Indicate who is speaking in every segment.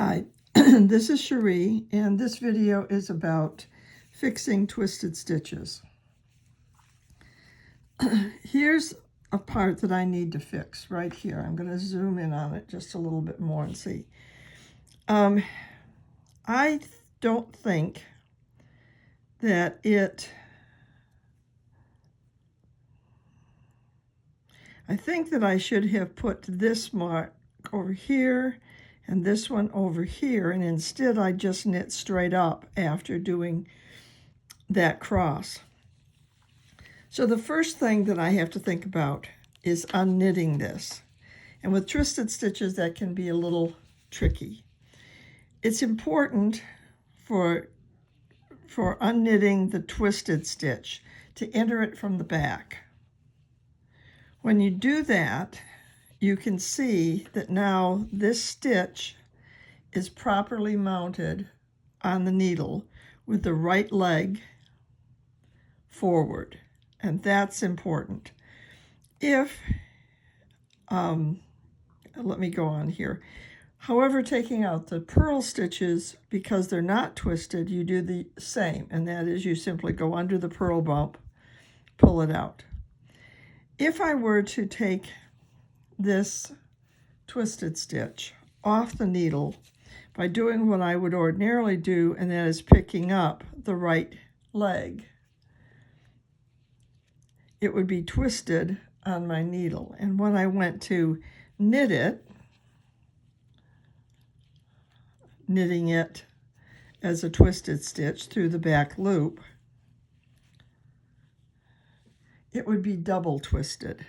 Speaker 1: Hi, this is Cherie, and this video is about fixing twisted stitches. Here's a part that I need to fix right here. I'm going to zoom in on it just a little bit more and see. I don't think that I think that I should have put this mark over here and this one over here, and instead I just knit straight up after doing that cross. So the first thing that I have to think about is unknitting this. And with twisted stitches, that can be a little tricky. It's important for unknitting the twisted stitch to enter it from the back. When you do that, you can see that now this stitch is properly mounted on the needle with the right leg forward, and that's important. If, let me go on here. However, taking out the purl stitches, because they're not twisted, you do the same, and that is you simply go under the purl bump, pull it out. If I were to take this twisted stitch off the needle by doing what I would ordinarily do, and that is picking up the right leg, it would be twisted on my needle. And when I went to knit it, knitting it as a twisted stitch through the back loop, it would be double twisted.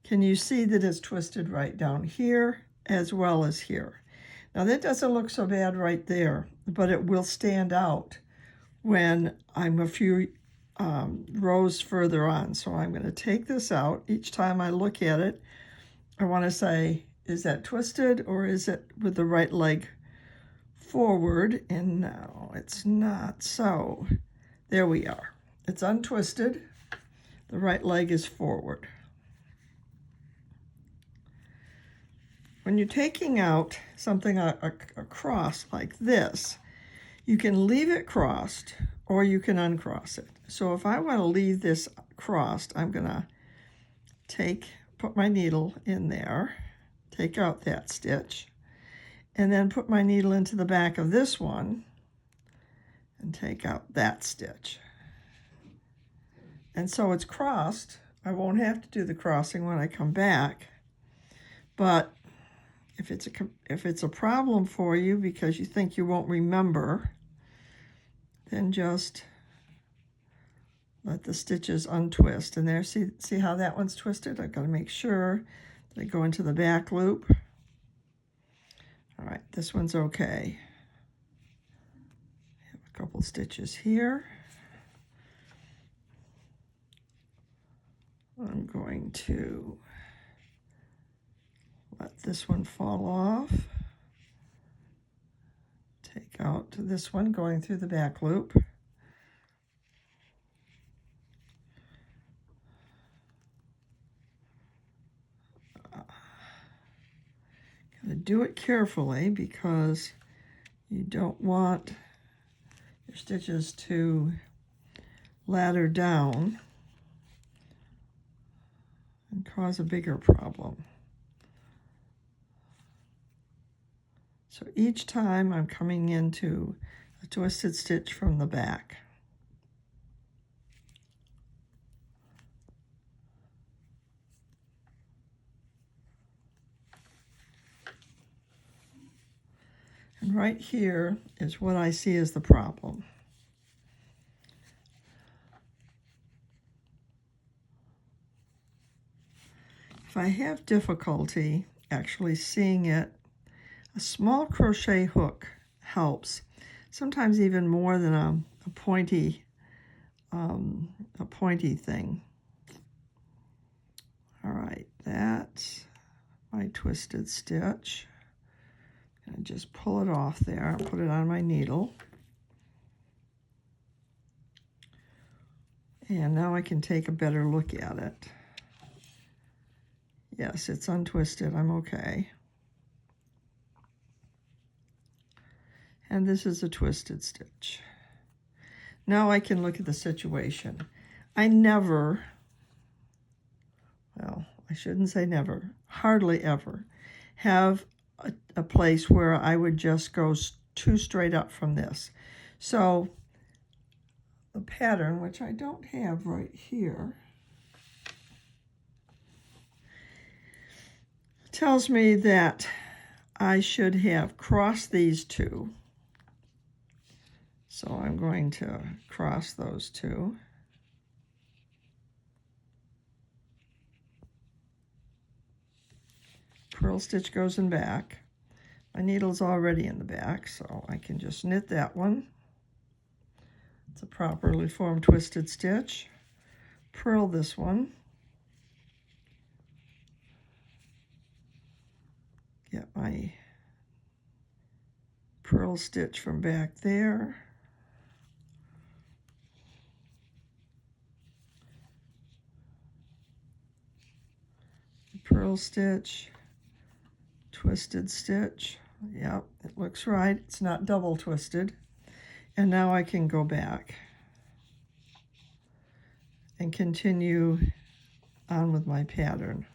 Speaker 1: Can you see that it's twisted right down here as well as here? Now that doesn't look so bad right there, but it will stand out when I'm a few rows further on. So I'm going to take this out. Each time I look at it, I want to say, is that twisted or is it with the right leg forward? And no, it's not. So there we are. It's untwisted. The right leg is forward. When you're taking out something across like this, you can leave it crossed or you can uncross it. So if I want to leave this crossed, I'm going to put my needle in there, take out that stitch, and then put my needle into the back of this one and take out that stitch. And so it's crossed. I won't have to do the crossing when I come back, but if it's a problem for you because you think you won't remember, then just let the stitches untwist. And there, see how that one's twisted? I've got to make sure that I go into the back loop. All right, this one's okay. I have a couple stitches here. I'm going to let this one fall off. Take out this one going through the back loop. Gotta do it carefully because you don't want your stitches to ladder down and cause a bigger problem. So each time I'm coming into a twisted stitch from the back. And right here is what I see as the problem. If I have difficulty actually seeing it, a small crochet hook helps, sometimes even more than a pointy thing. All right, that's my twisted stitch. And just pull it off there and put it on my needle. And now I can take a better look at it. Yes, it's untwisted. I'm okay. And this is a twisted stitch. Now I can look at the situation. I never, well, I shouldn't say never, hardly ever have a place where I would just go too straight up from this. So the pattern, which I don't have right here, tells me that I should have crossed these two. So I'm going to cross those two. Purl stitch goes in back. My needle's already in the back, so I can just knit that one. It's a properly formed twisted stitch. Purl this one. Get my purl stitch from back there. Purl stitch, twisted stitch. Yep, it looks right. It's not double twisted. And now I can go back and continue on with my pattern.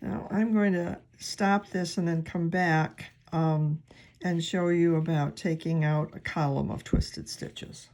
Speaker 1: Now I'm going to stop this and then come back and show you about taking out a column of twisted stitches.